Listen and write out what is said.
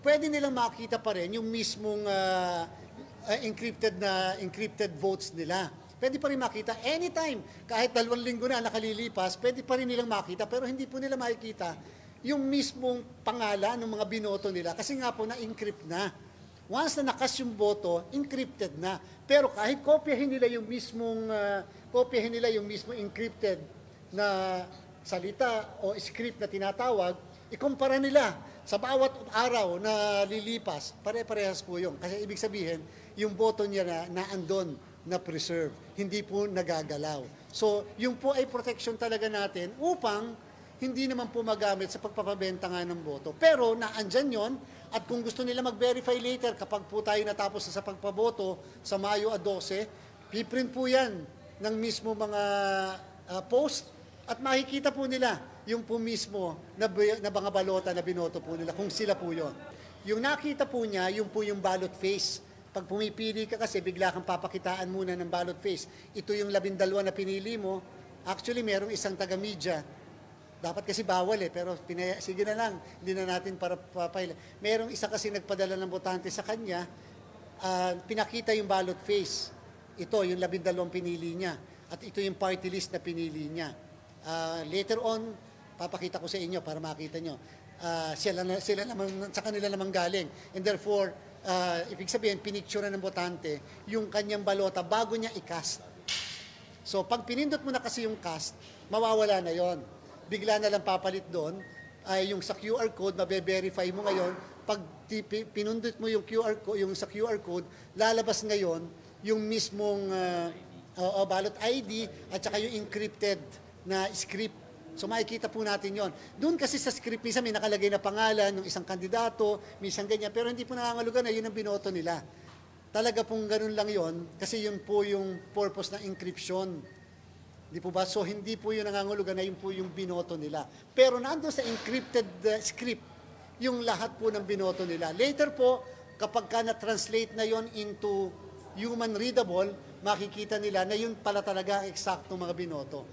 pwede nilang makita pa rin yung mismong encrypted votes nila. Pwede pa rin makita anytime, kahit 2 linggo na nakalilipas, pwede pa rin nilang makita, pero hindi po nila makikita yung mismong pangalan ng mga binoto nila kasi nga po na-encrypt na. Once na nakas yung boto, encrypted na. Pero kahit kopyahin nila yung mismong encrypted na salita o script na tinatawag, ikumpara nila sa bawat araw na lilipas, pare-parehas po yun. Kasi ibig sabihin, yung boto niya na andon, na preserve, hindi po nagagalaw. So, yung po ay protection talaga natin upang hindi naman po magamit sa pagpapabenta nga ng boto. Pero naandyan yon at kung gusto nila mag-verify later kapag po tayo natapos sa pagpaboto sa Mayo 12, piprint po yan ng mismo mga post at makikita po nila yung po mismo na mga balota na binoto po nila kung sila po yon. Yung nakita po niya, yung po yung ballot face. Pag pumipili ka kasi, bigla kang papakitaan muna ng ballot face. Ito yung 12 na pinili mo. Actually, merong isang taga-media. Dapat kasi bawal pero sige na lang, hindi na natin para papayla. Merong isa kasi nagpadala ng botante sa kanya, pinakita yung ballot face. Ito, yung 12 pinili niya. At ito yung party list na pinili niya. Later on, papakita ko sa inyo para makita nyo. Sila naman, sa kanila naman galing. And therefore, ibig sabihin, pinicture ng botante yung kanyang balota bago niya i-cast. So, pag pinindot mo na kasi yung cast, mawawala na yon. Bigla na lang papalit doon, ay yung sa QR code, mabe-verify mo ngayon. Pag pinundot mo yung QR code, yung sa QR code, lalabas ngayon yung mismong ballot ID at saka yung encrypted na script. So makikita po natin yon. Doon kasi sa script, minsan may nakalagay na pangalan ng isang kandidato, minsan ganyan, pero hindi po nangangalugan na yun ang binoto nila. Talaga pong ganun lang yon kasi yun po yung purpose ng encryption. Di po ba? So hindi po yun nangangulugan na yun po yung binoto nila. Pero nandun sa encrypted script, yung lahat po ng binoto nila. Later po, kapag ka na-translate na yon into human readable, makikita nila na yun pala talaga ang eksaktong mga binoto.